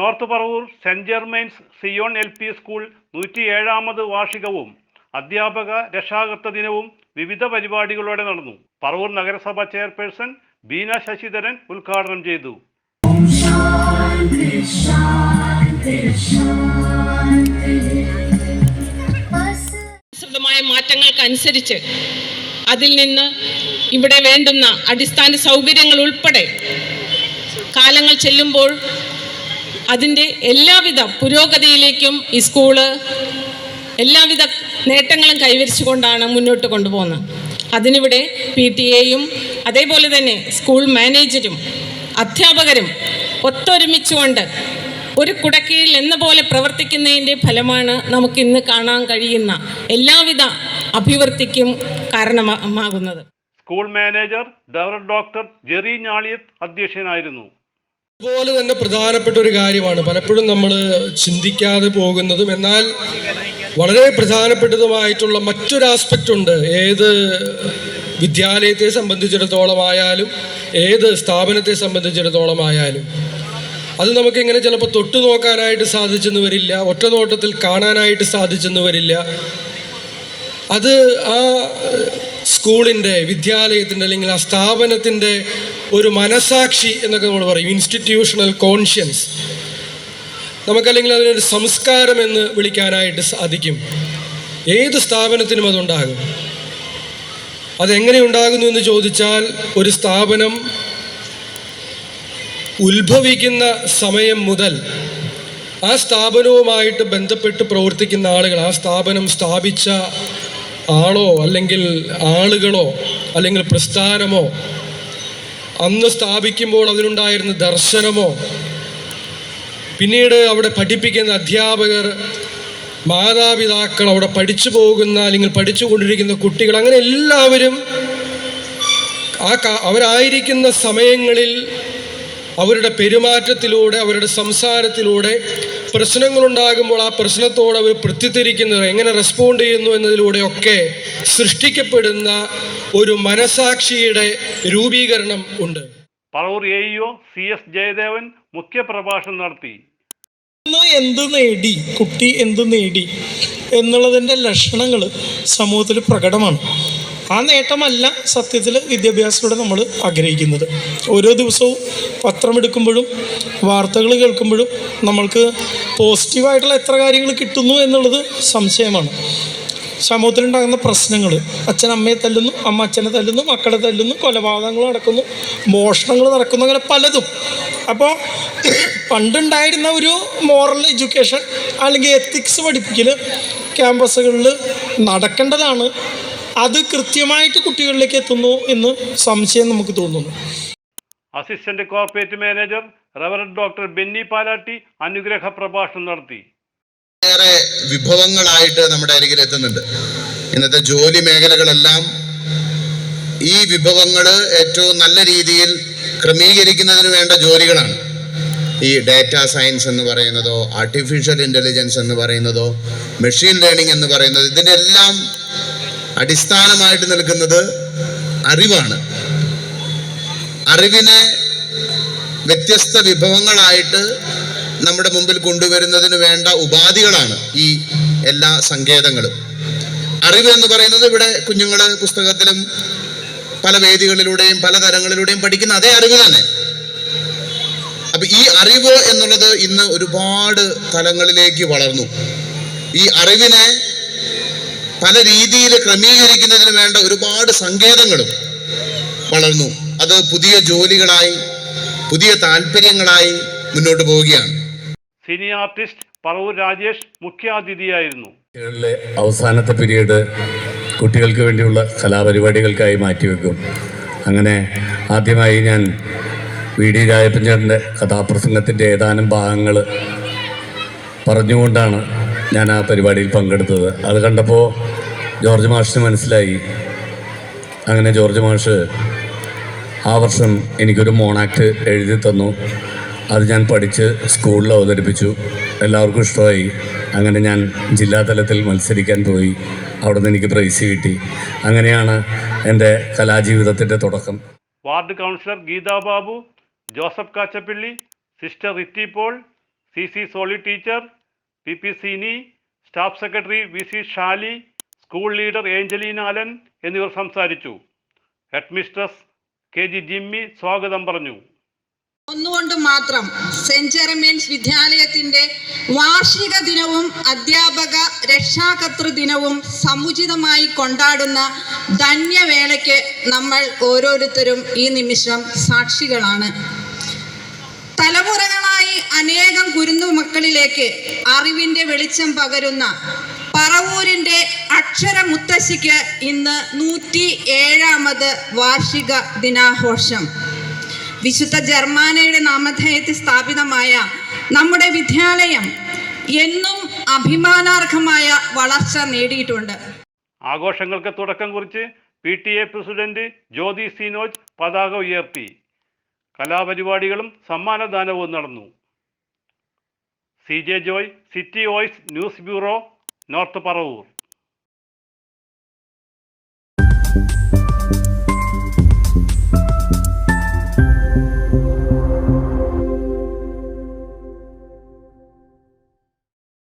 North Paravur saint Germaine's Zion LP school 107ാമത് വാർഷികവും അധ്യാപക രക്ഷാകർതൃ ദിനവും വിവിധ പരിപാടികളോടെ നടന്നു. പറവൂർ നഗരസഭ ചെയർപേഴ്സൺ ബീന ശശിധരൻ ഉദ്ഘാടനം ചെയ്തു. മാറ്റങ്ങൾക്കനുസരിച്ച് അതിൽ നിന്ന് ഇവിടെ വേണ്ടുന്ന അടിസ്ഥാന സൗകര്യങ്ങൾ ഉൾപ്പെടെ കാലങ്ങൾ ചെല്ലുമ്പോൾ അതിൻ്റെ എല്ലാവിധ പുരോഗതിയിലേക്കും ഈ സ്കൂള് എല്ലാവിധ നേട്ടങ്ങളും കൈവരിച്ചുകൊണ്ടാണ് മുന്നോട്ട് കൊണ്ടുപോകുന്നത്. അതിനിവിടെ PTA-യും അതേപോലെ തന്നെ സ്കൂൾ മാനേജരും അധ്യാപകരും ഒത്തൊരുമിച്ചുകൊണ്ട് ഒരു കുടക്കീഴിൽ എന്ന പോലെ പ്രവർത്തിക്കുന്നതിൻ്റെ ഫലമാണ് നമുക്കിന്ന് കാണാൻ കഴിയുന്ന എല്ലാവിധ അഭിവൃദ്ധിക്കും കാരണമാകുന്നത്. School manager doctor Jerry Njaliyath അധ്യക്ഷനായിരുന്നു. അതുപോലെ തന്നെ പ്രധാനപ്പെട്ട ഒരു കാര്യമാണ് പലപ്പോഴും നമ്മൾ ചിന്തിക്കാതെ പോകുന്നതും എന്നാൽ വളരെ പ്രധാനപ്പെട്ടതുമായിട്ടുള്ള മറ്റൊരു ആസ്പെക്റ്റ് ഉണ്ട്. ഏത് വിദ്യാലയത്തെ സംബന്ധിച്ചിടത്തോളം ആയാലും ഏത് സ്ഥാപനത്തെ സംബന്ധിച്ചിടത്തോളം ആയാലും അത് നമുക്കിങ്ങനെ ചിലപ്പോൾ തൊട്ടു നോക്കാനായിട്ട് സാധിച്ചെന്ന് വരില്ല, ഒറ്റ നോട്ടത്തിൽ കാണാനായിട്ട് സാധിച്ചെന്ന് വരില്ല. അത് ആ സ്കൂളിൻ്റെ വിദ്യാലയത്തിൻ്റെ അല്ലെങ്കിൽ ആ സ്ഥാപനത്തിൻ്റെ ഒരു മനസാക്ഷി എന്നൊക്കെ നമ്മൾ പറയും, ഇൻസ്റ്റിറ്റ്യൂഷണൽ കോൺഷ്യൻസ്, നമുക്കല്ലെങ്കിൽ അതിനൊരു സംസ്കാരം എന്ന് വിളിക്കാനായിട്ട് സാധിക്കും. ഏത് സ്ഥാപനത്തിനും അതുണ്ടാകും. അതെങ്ങനെ ഉണ്ടാകുന്നു എന്ന് ചോദിച്ചാൽ ഒരു സ്ഥാപനം ഉത്ഭവിക്കുന്ന സമയം മുതൽ ആ സ്ഥാപനവുമായിട്ട് ബന്ധപ്പെട്ട് പ്രവർത്തിക്കുന്ന ആളുകൾ, ആ സ്ഥാപനം സ്ഥാപിച്ച ആളോ അല്ലെങ്കിൽ ആളുകളോ അല്ലെങ്കിൽ പ്രസ്ഥാനമോ അന്ന് സ്ഥാപിക്കുമ്പോൾ അതിനുണ്ടായിരുന്ന ദർശനമോ പിന്നീട് അവിടെ പഠിപ്പിക്കുന്ന അധ്യാപകർ, മാതാപിതാക്കൾ, അവിടെ പഠിച്ചു പോകുന്ന അല്ലെങ്കിൽ പഠിച്ചുകൊണ്ടിരിക്കുന്ന കുട്ടികൾ, അങ്ങനെ എല്ലാവരും അവരായിരിക്കുന്ന സമയങ്ങളിൽ അവരുടെ പെരുമാറ്റത്തിലൂടെ അവരുടെ സംസാരത്തിലൂടെ പ്രശ്നങ്ങളുണ്ടാകുമ്പോൾ ആ പ്രശ്നത്തോട് അവർ പ്രത്യുത്തരിക്കുന്നത് എങ്ങനെ റെസ്പോണ്ട് ചെയ്യുന്നു എന്നതിലൂടെയൊക്കെ സൃഷ്ടിക്കപ്പെടുന്ന ഒരു മനസാക്ഷിയുടെ രൂപീകരണം ഉണ്ട്. പറവൂർ AEO CS ജയദേവൻ മുഖ്യപ്രഭാഷണം നടത്തി. എന്ത് നേടി, കുട്ടി എന്ത് നേടി എന്നുള്ളതിൻ്റെ ലക്ഷണങ്ങൾ സമൂഹത്തിൽ പ്രകടമാണ്. ആ നേട്ടമല്ല സത്യത്തിൽ വിദ്യാഭ്യാസത്തിലൂടെ നമ്മൾ ആഗ്രഹിക്കുന്നത്. ഓരോ ദിവസവും പത്രമെടുക്കുമ്പോഴും വാർത്തകൾ കേൾക്കുമ്പോഴും നമ്മൾക്ക് പോസിറ്റീവായിട്ടുള്ള എത്ര കാര്യങ്ങൾ കിട്ടുന്നു എന്നുള്ളത് സംശയമാണ്. സമൂഹത്തിലുണ്ടാകുന്ന പ്രശ്നങ്ങൾ, അച്ഛൻ അമ്മയെ തല്ലുന്നു, അമ്മ അച്ഛനെ തല്ലുന്നു, മക്കളെ തല്ലുന്നു, കൊലപാതകങ്ങൾ നടക്കുന്നു, മോഷണങ്ങൾ നടക്കുന്നു, അങ്ങനെ പലതും. അപ്പോൾ പണ്ടുണ്ടായിരുന്ന ഒരു മോറൽ എഡ്യൂക്കേഷൻ അല്ലെങ്കിൽ എത്തിക്സ് പഠിപ്പിക്കൽ ക്യാമ്പസുകളിൽ നടക്കേണ്ടതാണ്. അത് കൃത്യമായിട്ട് കുട്ടികളിലേക്ക് എത്തുന്നു എന്ന് സംശയം നമുക്ക് തോന്നുന്നു. Assistant corporate manager doctor Benny Palatty അനുഗ്രഹ പ്രഭാഷണം നടത്തി. ഏറെ വിഭവങ്ങളായിട്ട് നമ്മുടെ അരികിൽ എത്തുന്നുണ്ട്. ഇന്നത്തെ ജോലി മേഖലകളെല്ലാം ഈ വിഭവങ്ങൾ ഏറ്റവും നല്ല രീതിയിൽ ക്രമീകരിക്കുന്നതിന് വേണ്ട ജോലികളാണ്. ഈ ഡാറ്റ സയൻസ് എന്ന് പറയുന്നതോ ആർട്ടിഫിഷ്യൽ ഇൻ്റലിജൻസ് എന്ന് പറയുന്നതോ മെഷീൻ ലേണിംഗ് എന്ന് പറയുന്നത്, ഇതിൻ്റെ എല്ലാം അടിസ്ഥാനമായിട്ട് നിൽക്കുന്നത് അറിവാണ്. അറിവിനെ വ്യത്യസ്ത വിഭവങ്ങളായിട്ട് നമ്മുടെ മുമ്പിൽ കൊണ്ടുവരുന്നതിന് വേണ്ട ഉപാധികളാണ് ഈ എല്ലാ സങ്കേതങ്ങളും. അറിവ് എന്ന് പറയുന്നത് ഇവിടെ കുഞ്ഞുങ്ങൾ പുസ്തകത്തിലും പല വേദികളിലൂടെയും പല തരങ്ങളിലൂടെയും പഠിക്കുന്ന അതേ അറിവ് തന്നെ. അപ്പൊ ഈ അറിവ് എന്നുള്ളത് ഇന്ന് ഒരുപാട് തലങ്ങളിലേക്ക് വളർന്നു. ഈ അറിവിനെ പല രീതിയിൽ ക്രമീകരിക്കുന്നതിന് വേണ്ട ഒരുപാട് സങ്കേതങ്ങളും വളർന്നു. അത് പുതിയ ജോലികളായി, പുതിയ താല്പര്യങ്ങളായി മുന്നോട്ട് പോവുകയാണ്. സിനി ആർട്ടിസ്റ്റ് പറവൂർ രാജേഷ് മുഖ്യാതിഥിയായിരുന്നു. അവസാനത്തെ പീരീഡ് കുട്ടികൾക്ക് വേണ്ടിയുള്ള കലാപരിപാടികൾക്കായി മാറ്റിവെക്കും. അങ്ങനെ ആദ്യമായി ഞാൻ VD രാജപ്പൻ ചേട്ടൻ്റെ കഥാപ്രസംഗത്തിൻ്റെ ഏതാനും ഭാഗങ്ങൾ പറഞ്ഞുകൊണ്ടാണ് ഞാൻ ആ പരിപാടിയിൽ പങ്കെടുത്തത്. അത് കണ്ടപ്പോൾ ജോർജ് മാഷിന് മനസ്സിലായി. അങ്ങനെ ജോർജ് മാഷ് ആ വർഷം എനിക്കൊരു മോണാക്ട് എഴുതി തന്നു. അത് ഞാൻ പഠിച്ച് സ്കൂളിൽ അവതരിപ്പിച്ചു. എല്ലാവർക്കും ഇഷ്ടമായി. അങ്ങനെ ഞാൻ ജില്ലാതലത്തിൽ മത്സരിക്കാൻ പോയി. അവിടെ നിന്ന് എനിക്ക് പ്രൈസ് കിട്ടി. അങ്ങനെയാണ് എൻ്റെ കലാജീവിതത്തിൻ്റെ തുടക്കം. Ward councillor Geetha Babu, Joseph Kachappally, sister Ritty Paul, CC Soly teacher, PP Seeni, staff secretary VC Shali, school leader Angelina Alan എന്നിവർ സംസാരിച്ചു. ഹെഡ് മിസ്ട്രസ് KG ജിമ്മി സ്വാഗതം പറഞ്ഞു. ഒന്നുകൊണ്ട് മാത്രം സെന്റ് ജെറമൈൻസ് വിദ്യാലയത്തിന്റെ വാർഷിക ദിനവും അധ്യാപക രക്ഷാകർതൃ ദിനവും സമുചിതമായി കൊണ്ടാടുന്ന ധന്യവേളയ്ക്ക് നമ്മൾ ഓരോരുത്തരും ഈ നിമിഷം സാക്ഷികളാണ്. തലമുറകളായി അനേകം കുരുന്നുമക്കളിലേക്ക് അറിവിന്റെ വെളിച്ചം പകരുന്ന പറവൂരിന്റെ അക്ഷരമുത്തശ്ശിക്ക് ഇന്ന് 107ാമത് വാർഷിക ദിനാഘോഷം. വിശുദ്ധ ജർമാനയുടെ നാമധേയത്തിൽ സ്ഥാപിതമായ നമ്മുടെ വിദ്യാലയം എന്നും അഭിമാനാർഹമായ വളർച്ച നേടിയിട്ടുണ്ട്. ആഘോഷങ്ങൾക്ക് തുടക്കം കുറിച്ച് PTA പ്രസിഡന്റ് ജ്യോതി സിനോജ് പതാക ഉയർത്തി. കലാപരിപാടികളും സമ്മാനദാനവും നടന്നു. CJ Joy, city voice news bureau, north Paravur.